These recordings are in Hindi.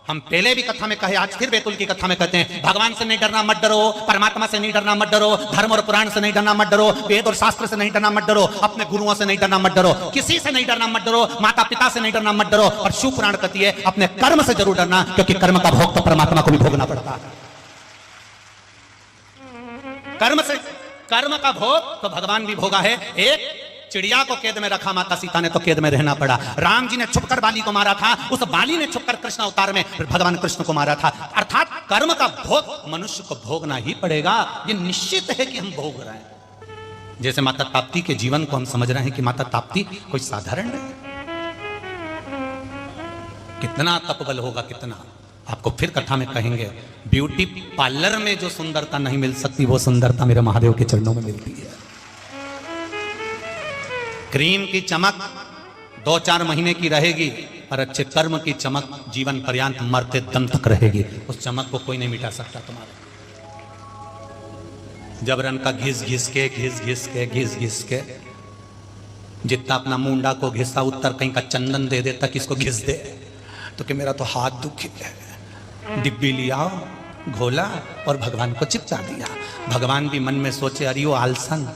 हम पहले भी कथा में कहे, आज फिर बैतुल की कथा में कहते हैं, भगवान से नहीं डरना, मत डरो, परमात्मा से नहीं डरना, मत डरो, धर्म और पुराण से नहीं डरना, मत डरो, वेद और शास्त्र से नहीं डरना, मत डरो, अपने गुरुओं से नहीं डरना, मत डरो, किसी से नहीं डरना, मत डरो, माता पिता से नहीं डरना, मत डरो। और शिव पुराण कहती है अपने कर्म से जरूर डरना, क्योंकि कर्म का भोग तो परमात्मा को भी भोगना पड़ता है। कर्म का भोग तो भगवान भी भोगा है। एक चिड़िया को कैद में रखा माता सीता ने तो कैद में रहना पड़ा। राम जी ने छुपकर बाली को मारा था, उस बाली ने छुपकर कृष्ण अवतार में भगवान कृष्ण को मारा था। अर्थात कर्म का भोग मनुष्य को भोगना ही पड़ेगा, ये निश्चित है कि हम भोग रहे हैं। जैसे माता ताप्ती के जीवन को हम समझ रहे हैं कि माता ताप्ती कोई साधारण नहीं, कितना तपबल होगा, कितना। आपको फिर कथा में कहेंगे, ब्यूटी पार्लर में जो सुंदरता नहीं मिल सकती वो सुंदरता मेरे महादेव के चरणों में मिलती है। क्रीम की चमक 2-4 महीने की रहेगी, पर अच्छे कर्म की चमक जीवन पर्यंत मरते दम तक रहेगी। उस चमक को कोई नहीं मिटा सकता तुम्हारे। जबरन का घिस घिस के जितना अपना मुंडा को घिसा, उत्तर कहीं का चंदन दे दे तक इसको घिस दे, तो कि मेरा तो हाथ दुखी है, डिब्बी लिया घोला और भगवान को चिपका दिया। भगवान भी मन में सोचे, अरे वो आलसन,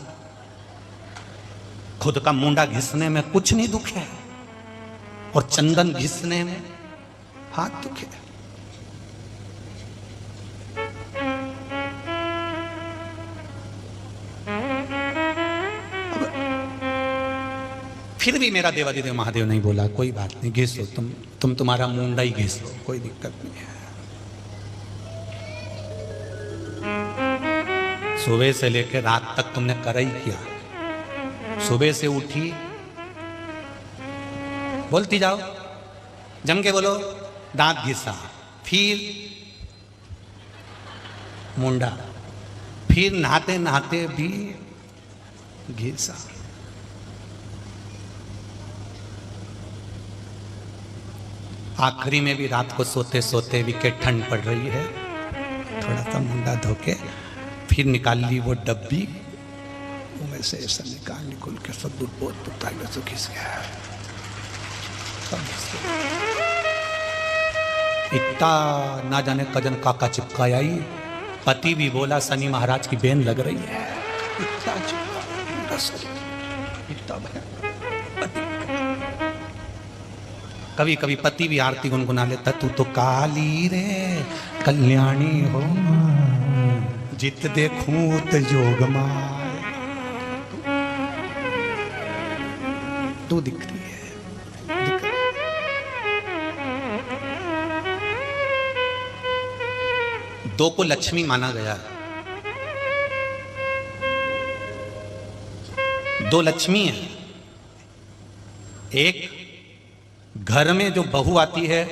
खुद का मुंडा घिसने में कुछ नहीं दुख है और चंदन घिसने में हाथ दुखे। फिर भी मेरा देवादिदेव महादेव नहीं बोला, कोई बात नहीं, घिसो तुम तुम्हारा मुंडा ही घिसो, कोई दिक्कत नहीं है। सुबह से लेकर रात तक तुमने कर ही किया। सुबह से उठी, बोलती जाओ, जम के बोलो, दांत घिसा, फिर मुंडा, फिर नहाते नहाते भी घिसा। आखिरी में भी रात को सोते सोते विकेट ठंड पड़ रही है, थोड़ा सा मुंडा धोके फिर निकाल ली वो डब्बी, में से ऐसा निकल के सब दूध बहुत पुताई से घिस गया। इतना ना जाने कजन काका चिपकाया ही, पति भी बोला शनि महाराज की बेन लग रही है। इतना कभी कभी पति भी आरती गुनगुना लेता, तू तो काली रे कल्याणी हो, जित देखूं तो जोग मां, तू दिख रही है, दो को लक्ष्मी माना गया। दो लक्ष्मी है, एक घर में जो बहू आती है,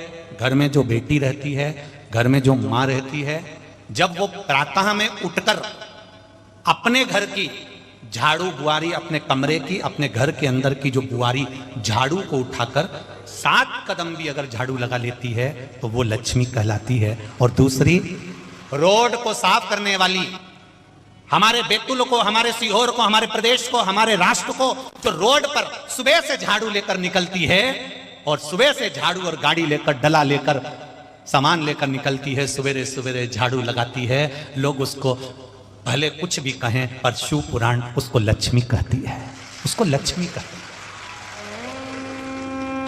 घर में जो बेटी रहती है, घर में जो मां रहती है, जब वो प्रातः में उठकर अपने घर की झाड़ू बुआरी, अपने कमरे की, अपने घर के अंदर की जो बुआरी झाड़ू को उठाकर 7 कदम भी अगर झाड़ू लगा लेती है तो वो लक्ष्मी कहलाती है। और दूसरी, रोड को साफ करने वाली, हमारे बैतूल को, हमारे सीहोर को, हमारे प्रदेश को, हमारे राष्ट्र को, जो रोड पर सुबह से झाड़ू लेकर निकलती है और सुबह से झाड़ू और गाड़ी लेकर, डला लेकर, सामान लेकर निकलती है, सवेरे सवेरे झाड़ू लगाती है, लोग उसको भले कुछ भी कहें पर शिव पुराण उसको लक्ष्मी कहती है, उसको लक्ष्मी कहती है।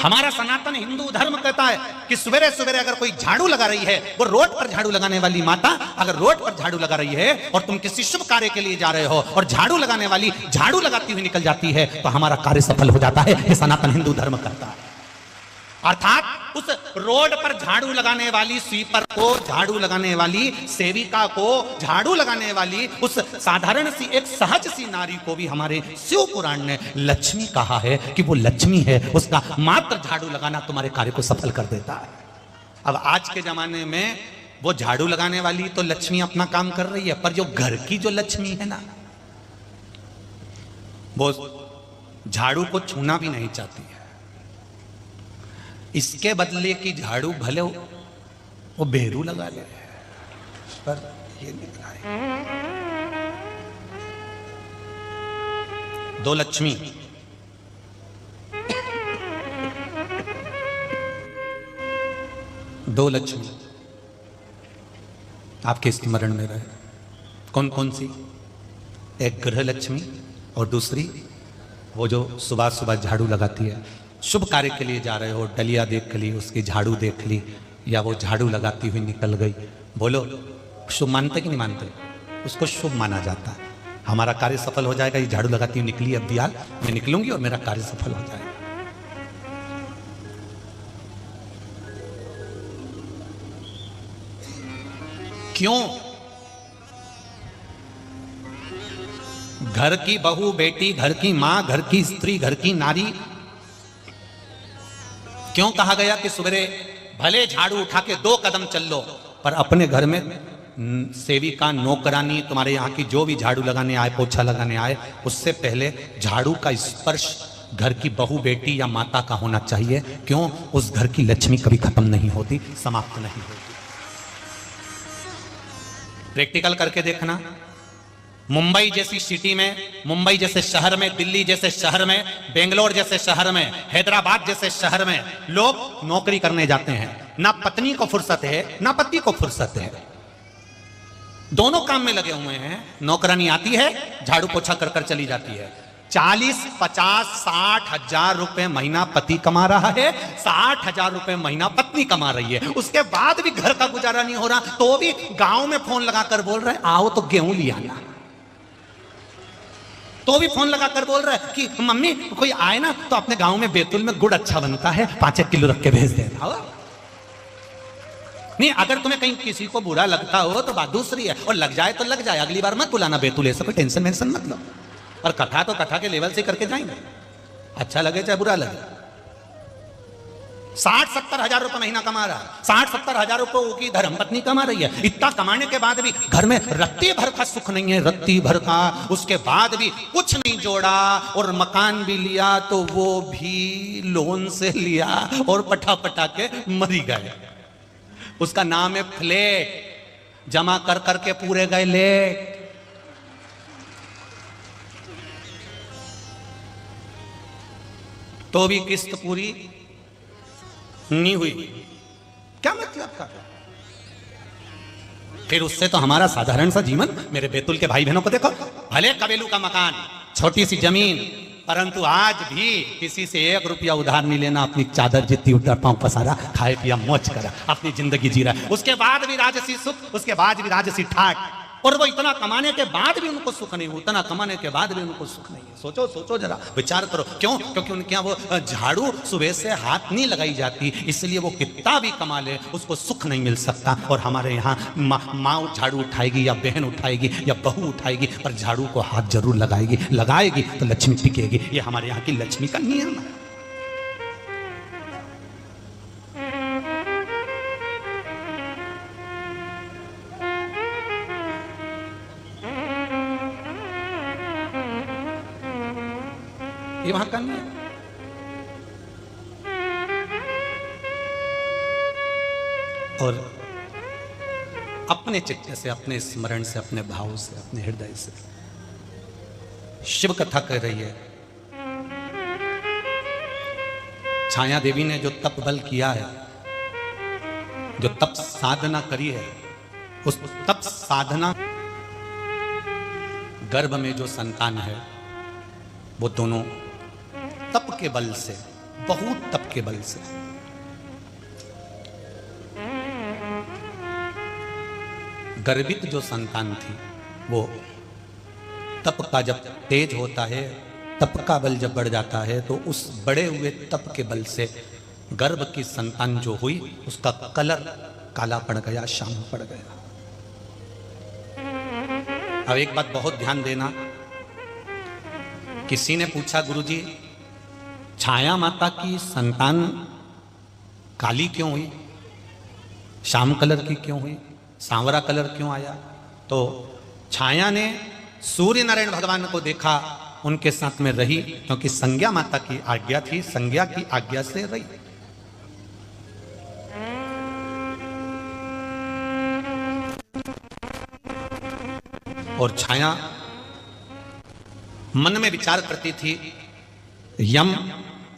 हमारा सनातन हिंदू धर्म कहता है कि सवेरे सवेरे अगर कोई झाड़ू लगा रही है, वो रोड पर झाड़ू लगाने वाली माता अगर रोड पर झाड़ू लगा रही है और तुम किसी शुभ कार्य के लिए जा रहे हो और झाड़ू लगाने वाली झाड़ू लगाती हुई निकल जाती है, तो हमारा कार्य सफल हो जाता है। ये सनातन हिंदू धर्म कहता है। अर्थात उस रोड पर झाड़ू लगाने वाली स्वीपर को, झाड़ू लगाने वाली सेविका को, झाड़ू लगाने वाली उस साधारण सी एक सहज सी नारी को भी हमारे शिव पुराण ने लक्ष्मी कहा है कि वो लक्ष्मी है, उसका मात्र झाड़ू लगाना तुम्हारे कार्य को सफल कर देता है। अब आज के जमाने में वो झाड़ू लगाने वाली तो लक्ष्मी अपना काम कर रही है, पर जो घर की जो लक्ष्मी है ना, वो झाड़ू को छूना भी नहीं चाहती है। इसके बदले की झाड़ू भले वो बेरू लगा ले, पर ये नहीं लगाए। दो लक्ष्मी, दो लक्ष्मी आपके स्मरण में रहे। कौन कौन सी? एक गृह लक्ष्मी और दूसरी वो जो सुबह सुबह झाड़ू लगाती है। शुभ कार्य के लिए जा रहे हो, डलिया देख ली, उसकी झाड़ू देख ली, या वो झाड़ू लगाती हुई निकल गई, बोलो शुभ मानते कि नहीं मानते? उसको शुभ माना जाता है। हमारा कार्य सफल हो जाएगा। ये झाड़ू लगाती हुई निकली, अब दियाल मैं निकलूंगी और मेरा कार्य सफल हो जाएगा। क्यों? घर की बहू, बेटी, घर की मां, घर की स्त्री, घर की नारी, क्यों कहा गया कि सवेरे भले झाड़ू उठा के 2 कदम चल लो, पर अपने घर में सेविका, नौकरानी, तुम्हारे यहाँ की जो भी झाड़ू लगाने आए, पोछा लगाने आए, उससे पहले झाड़ू का स्पर्श घर की बहू, बेटी या माता का होना चाहिए। क्यों? उस घर की लक्ष्मी कभी खत्म नहीं होती, समाप्त नहीं होती। प्रैक्टिकल करके देखना। मुंबई जैसी सिटी में, मुंबई जैसे शहर में, दिल्ली जैसे शहर में, बेंगलोर जैसे शहर में, हैदराबाद जैसे शहर में लोग नौकरी करने जाते हैं। ना पत्नी को फुर्सत है, ना पति को फुर्सत है, दोनों काम में लगे हुए हैं। नौकरानी आती है, झाड़ू पोछा कर कर चली जाती है। 40, 50, 60 हजार रुपए महीना पति कमा रहा है, 60 हजार रुपए महीना पत्नी कमा रही है। उसके बाद भी घर का गुजारा नहीं हो रहा, तो भी गांव में फोन लगाकर बोल रहे आओ तो गेहूं ले आना। तो भी फोन लगाकर बोल रहा है कि मम्मी कोई आए ना तो अपने गांव में बैतूल में गुड़ अच्छा बनता है, 5 किलो रख के भेज देना। नहीं, अगर तुम्हें कहीं किसी को बुरा लगता हो तो बात दूसरी है, और लग जाए तो लग जाए, अगली बार मत बुलाना बैतूल, ऐसा कोई टेंशन वेंशन मत लो। और कथा तो कथा के लेवल से करके जाएंगे, अच्छा लगे चाहे बुरा लगे। 60-70 हजार रुपए महीना कमा रहा है, 60-70 हजार रुपए की धर्मपत्नी कमा रही है। इतना कमाने के बाद भी घर में रत्ती भर का सुख नहीं है, रत्ती भर का। उसके बाद भी कुछ नहीं जोड़ा, और मकान भी लिया तो वो भी लोन से लिया, और पटा पटा के मरी गए। उसका नाम है फ्लैट, जमा कर करके पूरे गए लेट। तो भी किस्त पूरी नहीं हुई, क्या मतलब का? फिर उससे तो हमारा साधारण सा जीवन, मेरे बैतूल के भाई बहनों को देखो, भले कबेलू का मकान, छोटी सी जमीन, परंतु आज भी किसी से 1 रुपया उधार नहीं लेना, अपनी चादर जितनी उधर पांव पसारा, खाए पिया मौज करा, अपनी जिंदगी जी रहा है। उसके बाद भी राजसी सुख, उसके बाद भी राजसी ठाट, और वो इतना कमाने के बाद भी उनको सुख नहीं, उतना कमाने के बाद भी उनको सुख नहीं है। सोचो सोचो जरा, विचार करो। क्यों? क्योंकि उनके यहाँ वो झाड़ू सुबह से हाथ नहीं लगाई जाती, इसलिए वो कितना भी कमा ले उसको सुख नहीं मिल सकता। और हमारे यहाँ माँ झाड़ू उठाएगी या बहन उठाएगी या बहू उठाएगी, पर झाड़ू को हाथ जरूर लगाएगी, लगाएगी तो लक्ष्मी टिकेगी। ये हमारे यहाँ की लक्ष्मी का नियम है। ये वहां का नहीं है। और अपने चित्त से, अपने स्मरण से, अपने भाव से, अपने हृदय से शिव कथा कर रही है। छाया देवी ने जो तप बल किया है, जो तप साधना करी है, उस तप साधना गर्भ में जो संतान है, वो दोनों तप के बल से, बहुत तप के बल से, गर्भित जो संतान थी, वो तप का जब तेज होता है, तप का बल जब बढ़ जाता है, तो उस बढ़े हुए तप के बल से गर्भ की संतान जो हुई, उसका कलर काला पड़ गया, श्याम पड़ गया। अब एक बात बहुत ध्यान देना, किसी ने पूछा गुरुजी, छाया माता की संतान काली क्यों हुई, श्याम कलर की क्यों हुई, सांवरा कलर क्यों आया? तो छाया ने सूर्य नारायण भगवान को देखा, उनके साथ में रही, क्योंकि संज्ञा माता की आज्ञा थी, संज्ञा की आज्ञा से रही। और छाया मन में विचार करती थी, यम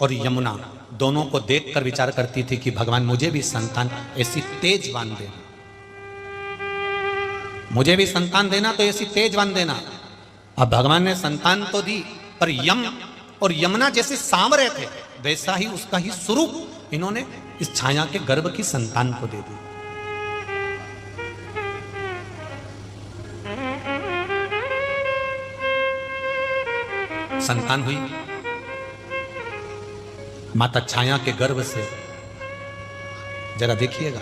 और यमुना दोनों को देखकर विचार करती थी कि भगवान मुझे भी संतान ऐसी तेजवान देना, मुझे भी संतान देना तो ऐसी तेजवान देना। अब भगवान ने संतान तो दी, पर यम और यमुना जैसे सांवरे थे वैसा ही उसका ही स्वरूप इन्होंने इस छाया के गर्भ की संतान को दे दी। संतान हुई माता छाया के गर्भ से। जरा देखिएगा,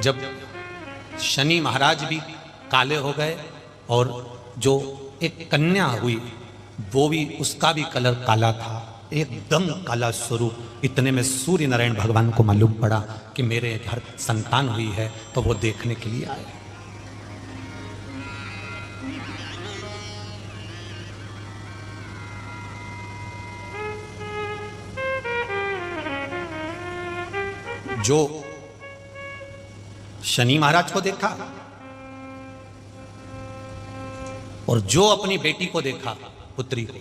जब शनि महाराज भी काले हो गए और जो एक कन्या हुई वो भी, उसका भी कलर काला था, एकदम काला स्वरूप। इतने में सूर्य नारायण भगवान को मालूम पड़ा कि मेरे घर संतान हुई है, तो वो देखने के लिए आए। जो शनि महाराज को देखा और जो अपनी बेटी को देखा, पुत्री को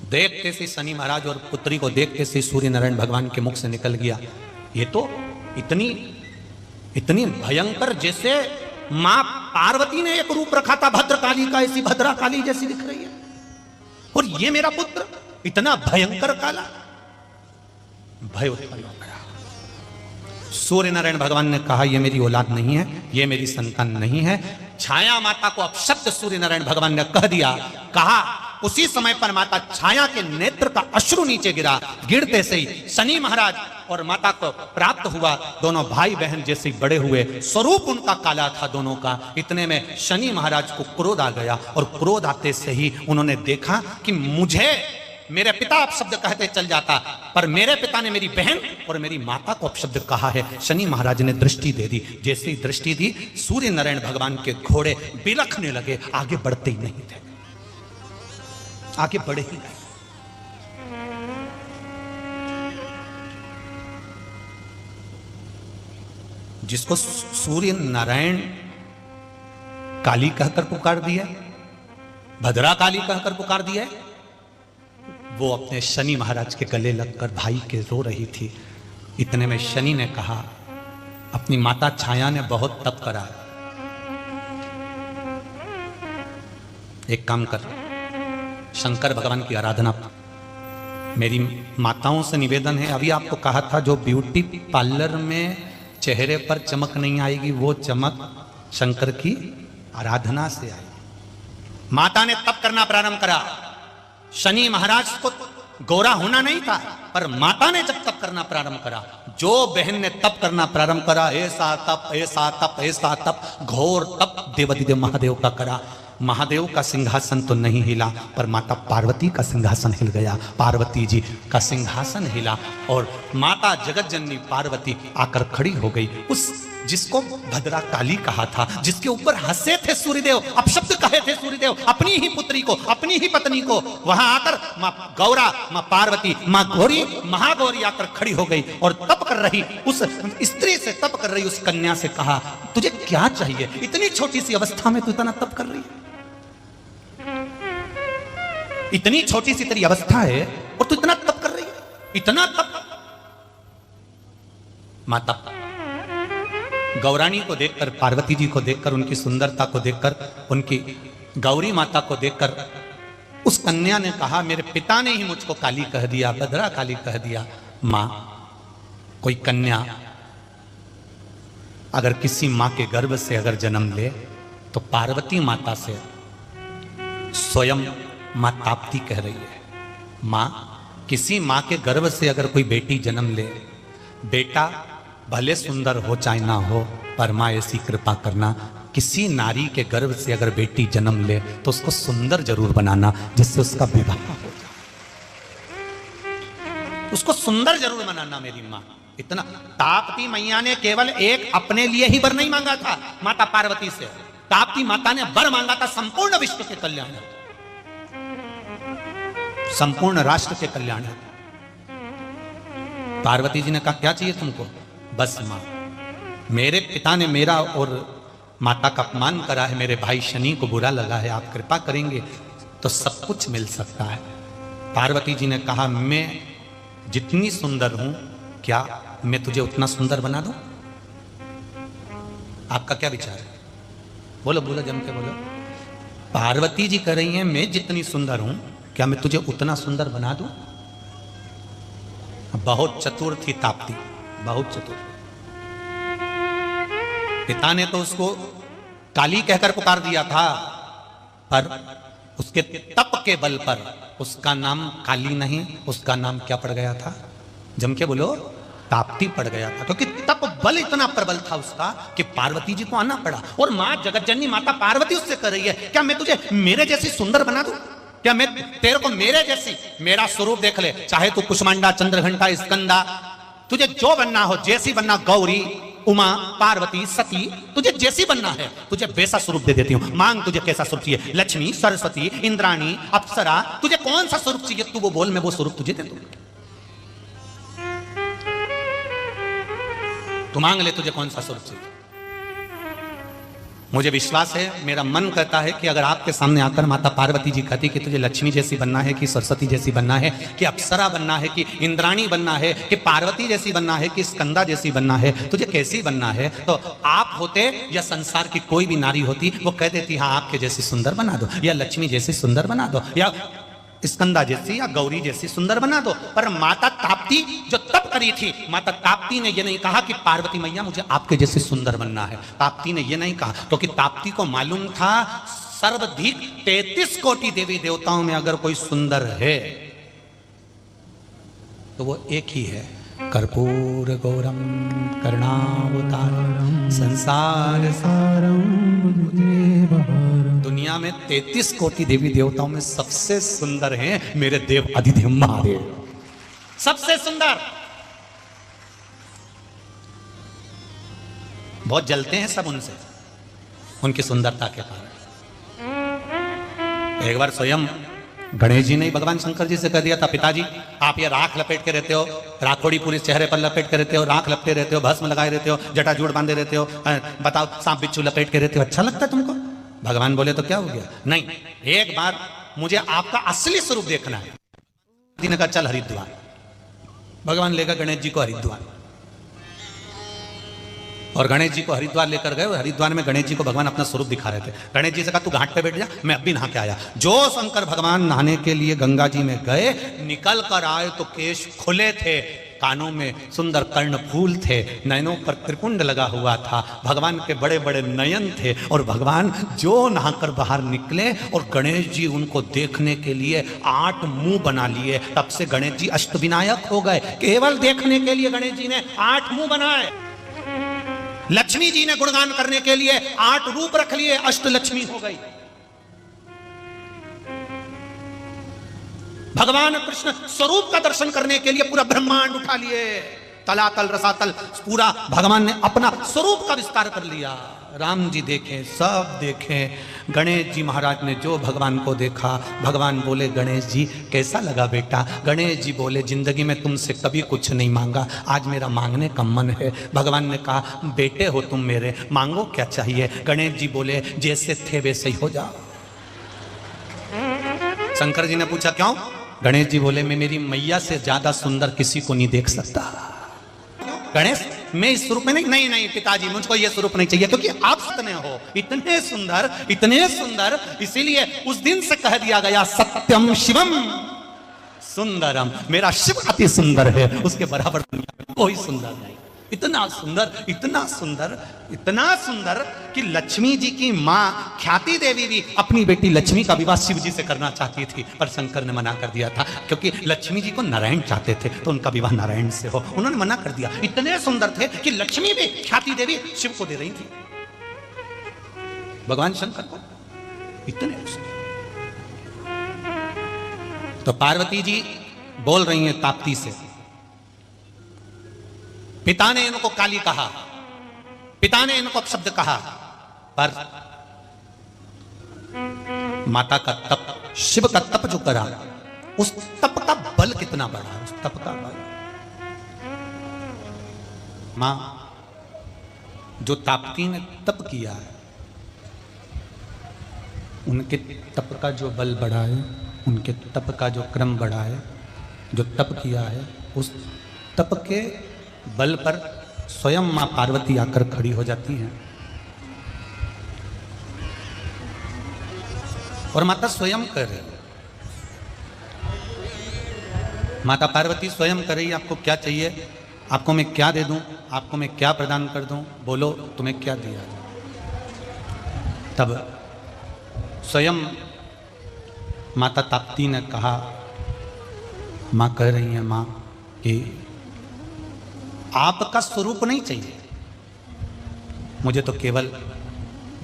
देखते से शनि महाराज और पुत्री को देखते से सूर्य नारायण भगवान के मुख से निकल गया, ये तो इतनी भयंकर, जैसे मां पार्वती ने एक रूप रखा था भद्रकाली का, ऐसी भद्रा काली जैसी दिख रही है। और ये मेरा पुत्र इतना भयंकर काला, भय उत्पन्न हो गया। सूर्य नारायण भगवान ने कहा ये मेरी औलाद नहीं है, ये मेरी संतान नहीं है। छाया माता को अपशब्द सूर्य नारायण भगवान ने कह दिया, कहा। उसी समय पर माता छाया के नेत्र का अश्रु नीचे गिरा। गिरते से ही शनि महाराज और माता को प्राप्त हुआ, दोनों भाई बहन जैसे बड़े हुए। स्वरूप उनका काला था दोनों का। इतने में शनि महाराज को क्रोध आ गया और क्रोध आते से ही उन्होंने देखा कि मुझे मेरे पिता अपशब्द कहते चल जाता, पर मेरे पिता ने मेरी बहन और मेरी माता को अपशब्द कहा है। शनि महाराज ने दृष्टि दे दी। जैसे ही दृष्टि दी, सूर्य नारायण भगवान के घोड़े बिलखने लगे, आगे बढ़ते ही नहीं थे, आगे बढ़े ही नहीं। जिसको सूर्य नारायण काली कहकर पुकार दिया, भद्रा काली कहकर पुकार दिया, वो अपने शनि महाराज के गले लगकर भाई के रो रही थी। इतने में शनि ने कहा, अपनी माता छाया ने बहुत तप करा, एक काम कर, शंकर भगवान की आराधना। मेरी माताओं से निवेदन है, अभी आपको कहा था जो ब्यूटी पार्लर में चेहरे पर चमक नहीं आएगी, वो चमक शंकर की आराधना से आएगी। माता ने तप करना प्रारंभ करा। शनि महाराज को गोरा होना नहीं था, पर माता ने जब तप करना प्रारंभ करा, जो बहन ने तप करना प्रारंभ करा, ऐसा तप ऐसा तप ऐसा तप, घोर तप देवाधिदेव महादेव का करा। महादेव का सिंहासन तो नहीं हिला, पर माता पार्वती का सिंहासन हिल गया। पार्वती जी का सिंहासन हिला और माता जगत जननी पार्वती आकर खड़ी हो गई। उस जिसको भद्रा काली कहा था, जिसके ऊपर हंसे थे सूर्यदेव, अपशब्द कहे थे सूर्यदेव अपनी ही पुत्री को, अपनी ही पत्नी को, वहां आकर मां गौरा, मां पार्वती, मां गौरी, महागौरी आकर खड़ी हो गई और तप कर रही उस स्त्री से, तप कर रही उस कन्या से कहा, तुझे क्या चाहिए? इतनी छोटी सी अवस्था में तू इतना तप कर रही है, इतनी छोटी सी तेरी अवस्था है और तू इतना तप कर रही है, इतना तप। माता गौरानी को देखकर, पार्वती जी को देखकर, उनकी सुंदरता को देखकर, उनकी गौरी माता को देखकर उस कन्या ने कहा, मेरे पिता ने ही मुझको काली कह दिया, भद्रा काली कह दिया। मां, कोई कन्या अगर किसी मां के गर्भ से अगर जन्म ले तो पार्वती माता से स्वयं मां ताप्ती कह रही है, मां, किसी मां के गर्भ से अगर कोई बेटी जन्म ले, बेटा भले सुंदर हो चाहे ना हो, पर मां ऐसी कृपा करना, किसी नारी के गर्भ से अगर बेटी जन्म ले तो उसको सुंदर जरूर बनाना, जिससे उसका विवाह हो जाए, उसको सुंदर जरूर बनाना मेरी मां। इतना ताप्ती मैया ने केवल एक अपने लिए ही वर नहीं मांगा था माता पार्वती से, ताप्ती माता ने वर मांगा था संपूर्ण विश्व के कल्याण, संपूर्ण राष्ट्र के कल्याण। पार्वती जी ने कहा, क्या चाहिए तुमको? बस मां, मेरे पिता ने मेरा और माता का अपमान करा है, मेरे भाई शनि को बुरा लगा है, आप कृपा करेंगे तो सब कुछ मिल सकता है। पार्वती जी ने कहा, मैं जितनी सुंदर हूं, क्या मैं तुझे उतना सुंदर बना दूं? आपका क्या विचार है? बोलो बोलो, जम के बोलो। पार्वती जी कह रही हैं, मैं जितनी सुंदर हूं, क्या मैं तुझे उतना सुंदर बना दूं? बहुत चतुर थी ताप्ती, बहुत चतुर। पिता ने तो उसको काली कहकर पुकार दिया था, पर उसके तप के बल पर उसका नाम काली नहीं, उसका नाम क्या पड़ गया था? जम के बोलो, ताप्ती पड़ गया था, क्योंकि तप बल इतना प्रबल था उसका कि पार्वती जी को आना पड़ा। और मां जगतजननी माता पार्वती उससे कर रही है, क्या मैं तुझे मेरे जैसी सुंदर बना दूं? क्या मैं तेरे को मेरे जैसी, मेरा स्वरूप देख ले, चाहे तू कुष्मांडा, चंद्रघंटा, स्कंदा, तुझे जो बनना हो, जैसी बनना, गौरी, उमा, पार्वती, सती, तुझे जैसी बनना है, तुझे वैसा स्वरूप दे देती हूं। मांग तुझे कैसा स्वरूप चाहिए, लक्ष्मी, सरस्वती, इंद्राणी, अप्सरा, तुझे कौन सा स्वरूप चाहिए तू वो बोल, मैं वो स्वरूप तुझे दे दूंगा। तू मांग ले, तुझे कौन सा स्वरूप चाहिए। मुझे विश्वास है, मेरा मन कहता है कि अगर आपके सामने आकर माता पार्वती जी कहती कि तुझे लक्ष्मी जैसी बनना है, कि सरस्वती जैसी बनना है, कि अप्सरा बनना है, कि इंद्राणी बनना है, कि पार्वती जैसी बनना है, कि स्कंदा जैसी बनना है, तुझे कैसी बनना है, तो आप होते या संसार की कोई भी नारी होती, वो कह देती हाँ आपके जैसी सुंदर बना दो, या लक्ष्मी जैसी सुंदर बना दो, या स्कंदा जैसी या गौरी जैसी सुंदर बना दो। पर माता ताप्ती जो तप करी थी, माता ताप्ती ने यह नहीं कहा कि पार्वती मैया मुझे आपके जैसे सुंदर बनना है। ताप्ती ने यह नहीं कहा, क्योंकि ताप्ती को मालूम था सर्वाधिक 33 कोटि देवी देवताओं में अगर कोई सुंदर है तो वो एक ही है, कर्पूर गौरम करुणावतारम संसार सारम। दुनिया में 33 कोटि देवी देवताओं में सबसे सुंदर हैं मेरे देव अधिदेव महादेव, सबसे सुंदर। बहुत जलते हैं सब उनसे, उनकी सुंदरता के कारण। एक बार स्वयं गणेश जी ने भगवान शंकर जी से कह दिया था, पिताजी आप ये राख लपेट के रहते हो, राखोड़ी पूरे चेहरे पर लपेट के रहते हो, राख लपटे रहते हो, भस्म लगाए रहते हो, जटाजूट बांधे रहते हो, बताओ सांप बिच्छू लपेट के रहते हो, अच्छा लगता है तुमको? भगवान बोले तो क्या हो गया? नहीं, एक बार मुझे आपका असली स्वरूप देखना है। दिन का चल हरिद्वार। भगवान लेकर गणेश जी को हरिद्वार, और गणेश जी को हरिद्वार लेकर गए। हरिद्वार में गणेश जी को भगवान अपना स्वरूप दिखा रहे थे। गणेश जी से कहा तू घाट पे बैठ जा, मैं अभी नहा के आया। जो शंकर भगवान नहाने के लिए गंगा जी में गए, निकल कर आए तो केश खुले थे, कानों में सुंदर कर्णफूल थे, नयनों पर त्रिपुंड लगा हुआ था, भगवान के बड़े बड़े नयन थे। और भगवान जो नहाकर बाहर निकले और गणेश जी उनको देखने के लिए 8 मुंह बना लिए। तब से गणेश जी अष्टविनायक हो गए। केवल देखने के लिए गणेश जी ने 8 मुंह बनाए। लक्ष्मी जी ने गुणगान करने के लिए 8 रूप रख लिए, अष्टलक्ष्मी हो गई। भगवान कृष्ण स्वरूप का दर्शन करने के लिए पूरा ब्रह्मांड उठा लिए, तलातल रसातल, पूरा भगवान ने अपना स्वरूप का विस्तार कर लिया। राम जी देखें, सब देखें, गणेश जी महाराज ने जो भगवान को देखा, भगवान बोले गणेश जी कैसा लगा बेटा? गणेश जी बोले जिंदगी में तुमसे कभी कुछ नहीं मांगा, आज मेरा मांगने का मन है। भगवान ने कहा बेटे हो तुम मेरे, मांगो क्या चाहिए? गणेश जी बोले जैसे थे वैसे ही हो जाओ। शंकर जी ने पूछा क्यों? गणेश जी बोले मैं मेरी मैया से ज्यादा सुंदर किसी को नहीं देख सकता। गणेश मैं इस स्वरूप में नहीं नहीं पिताजी मुझको ये स्वरूप नहीं चाहिए, क्योंकि आप इतने हो, इतने सुंदर, इसीलिए उस दिन से कह दिया गया सत्यम शिवम सुंदरम, मेरा शिव अति सुंदर है, उसके बराबर दुनिया में कोई सुंदर नहीं। इतना सुंदर, इतना सुंदर, इतना सुंदर कि लक्ष्मी जी की मां ख्याति देवी भी अपनी बेटी लक्ष्मी का विवाह शिव जी से करना चाहती थी, पर शंकर ने मना कर दिया था, क्योंकि लक्ष्मी जी को नारायण चाहते थे तो उनका विवाह नारायण से हो, उन्होंने मना कर दिया। इतने सुंदर थे कि लक्ष्मी भी ख्याति देवी शिव को दे रही थी, भगवान शंकर को, इतने सुंदर। तो पार्वती जी बोल रही हैं ताप्ती से, पिता ने इनको काली कहा, पिता ने इनको शब्द कहा, पर माता का तप, शिव का तप जो करा, उस तप का बल कितना बढ़ा, उस तप का बल। मां जो ताप्ती ने तप किया है, उनके तप का जो बल बढ़ा है उनके तप का जो क्रम बढ़ा है, जो तप किया है, उस तप के बल पर स्वयं मां पार्वती आकर खड़ी हो जाती हैं और माता स्वयं कर रही है। माता पार्वती स्वयं कर रही है, आपको क्या चाहिए, आपको मैं क्या दे दूं, आपको मैं क्या प्रदान कर दूं, बोलो तुम्हें क्या दिया जाए। तब स्वयं माता ताप्ती ने कहा, मां कह रही है मां कि आपका स्वरूप नहीं चाहिए मुझे, तो केवल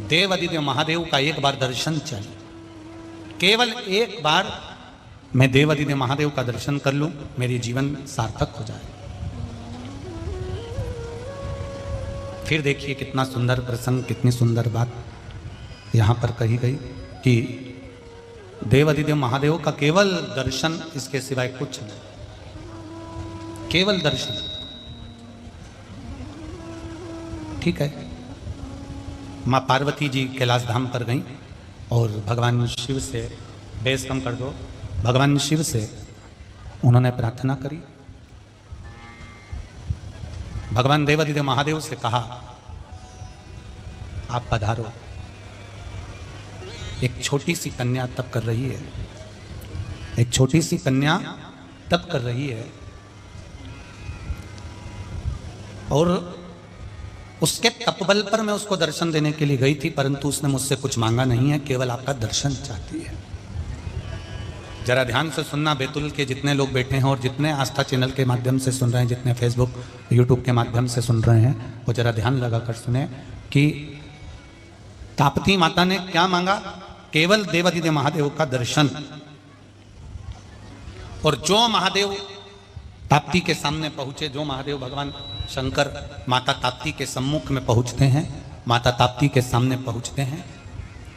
देव अधिदेव महादेव का एक बार दर्शन चाहिए। केवल एक बार मैं देव अधिदेव महादेव का दर्शन कर लूं, मेरी जीवन सार्थक हो जाए। फिर देखिए कितना सुंदर प्रसंग, कितनी सुंदर बात यहां पर कही गई कि देव अधिदेव महादेव का केवल दर्शन, इसके सिवाय कुछ नहीं, केवल दर्शन। ठीक है, मां पार्वती जी कैलाश धाम पर गईं और भगवान शिव से, बेस कम कर दो, भगवान शिव से उन्होंने प्रार्थना करी। भगवान देव अधिदेव महादेव से कहा, आप पधारो। एक छोटी सी कन्या तप कर रही है, एक छोटी सी कन्या तप कर रही है और उसके तपबल पर मैं उसको दर्शन देने के लिए गई थी, परंतु उसने मुझसे कुछ मांगा नहीं है, केवल आपका दर्शन चाहती है। जरा ध्यान से सुनना, बैतुल के जितने लोग बैठे हैं और जितने आस्था चैनल के माध्यम से सुन रहे हैं, जितने फेसबुक यूट्यूब के माध्यम से सुन रहे हैं, वो जरा ध्यान लगाकर सुने कि ताप्ती माता ने क्या मांगा, केवल देव अधिदेव महादेव का दर्शन। और जो महादेव ताप्ती के सामने पहुंचे, जो महादेव भगवान शंकर माता ताप्ती के सम्मुख में पहुंचते हैं, माता ताप्ती के सामने पहुंचते हैं,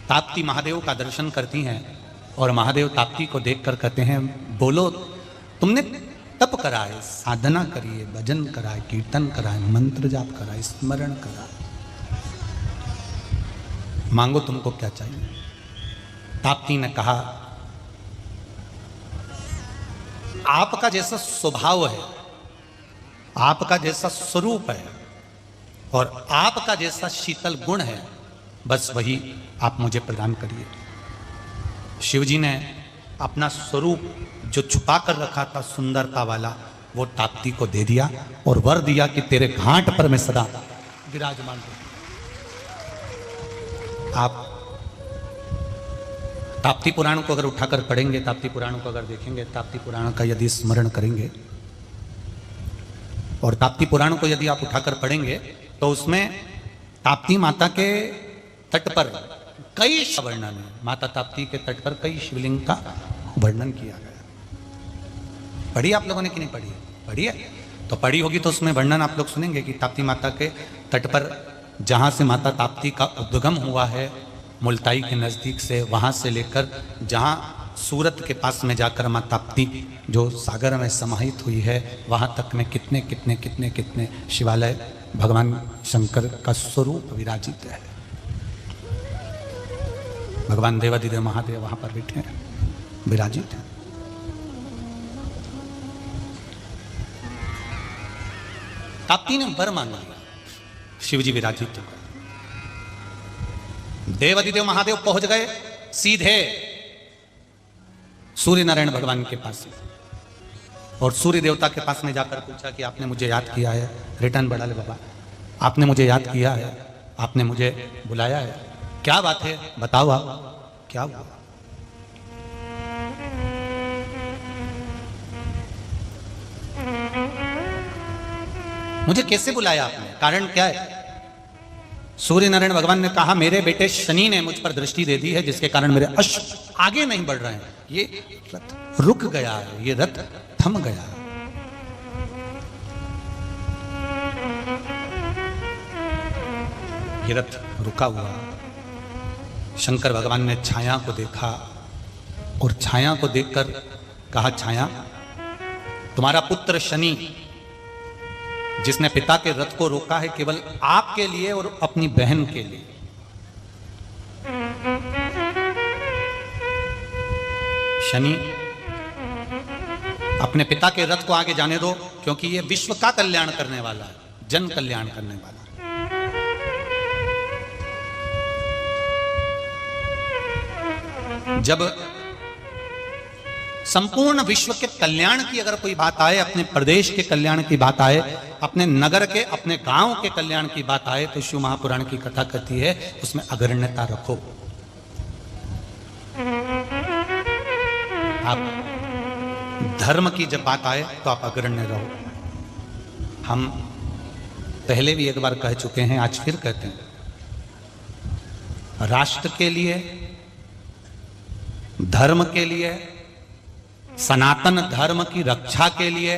ताप्ती महादेव का दर्शन करती हैं और महादेव ताप्ती को देखकर कहते हैं, बोलो तुमने तप कराए, साधना करिए, भजन कराए, कीर्तन कराए, मंत्र जाप कराए, स्मरण कराए, मांगो तुमको क्या चाहिए। ताप्ती ने कहा, आपका जैसा स्वभाव है, आपका जैसा स्वरूप है और आपका जैसा शीतल गुण है, बस वही आप मुझे प्रदान करिए। शिवजी ने अपना स्वरूप जो छुपा कर रखा था सुंदरता वाला, वो ताप्ती को दे दिया और वर दिया कि तेरे घाट पर मैं सदा विराजमान हूं। आप ताप्ती पुराण को अगर उठाकर पढ़ेंगे, ताप्ती पुराण को अगर देखेंगे, ताप्ती पुराण का यदि स्मरण करेंगे और ताप्ती पुराण को यदि आप उठाकर पढ़ेंगे, तो उसमें ताप्ती माता के तट पर कई वर्णन है, माता ताप्ती के तट पर कई शिवलिंग का वर्णन किया गया। पढ़ी आप लोगों ने कि नहीं पढ़ी? पढ़ी है तो पढ़ी होगी, तो उसमें वर्णन आप लोग सुनेंगे कि ताप्ती माता के तट पर जहाँ से माता ताप्ती का उद्गम हुआ है, मुल्ताई के नज़दीक से, वहाँ से लेकर जहाँ सूरत के पास में जाकर माँ ताप्ती जो सागर में समाहित हुई है, वहाँ तक में कितने कितने कितने कितने शिवालय भगवान शंकर का स्वरूप विराजित है। भगवान देवाधिदेव महादेव वहाँ पर बैठे हैं, विराजित हैं। ताप्ती ने वर मांगा, शिवजी विराजित हो गए। देवाधिदेव महादेव पहुंच गए सीधे सूर्य नारायण भगवान के पास और सूर्य देवता के पास में जाकर पूछा कि आपने मुझे याद किया है, रिटर्न बढ़ा ले बाबा, आपने मुझे याद किया है, आपने मुझे बुलाया है, क्या बात है बताओ, आप क्या हुआ? मुझे कैसे बुलाया आपने, कारण क्या है? सूर्य नारायण भगवान ने कहा, मेरे बेटे शनि ने मुझ पर दृष्टि दे दी है, जिसके कारण मेरे अश्व आगे नहीं बढ़ रहे हैं, ये रथ रुक गया है, ये रथ थम गया है। ये रथ रुका हुआ। शंकर भगवान ने छाया को देखा और छाया को देखकर कहा, छाया तुम्हारा पुत्र शनि जिसने पिता के रथ को रोका है, केवल आपके लिए और अपनी बहन के लिए। शनि, अपने पिता के रथ को आगे जाने दो, क्योंकि ये विश्व का कल्याण करने वाला है, जन कल्याण करने वाला है। जब संपूर्ण विश्व के कल्याण की अगर कोई बात आए, अपने प्रदेश के कल्याण की बात आए, अपने नगर के, अपने गांव के कल्याण की बात आए, तो शिव महापुराण की कथा कहती है उसमें अग्रण्यता रखो। आप धर्म की जब बात आए तो आप अग्रण्य रहो। हम पहले भी एक बार कह चुके हैं, आज फिर कहते हैं, राष्ट्र के लिए, धर्म के लिए, सनातन धर्म की रक्षा के लिए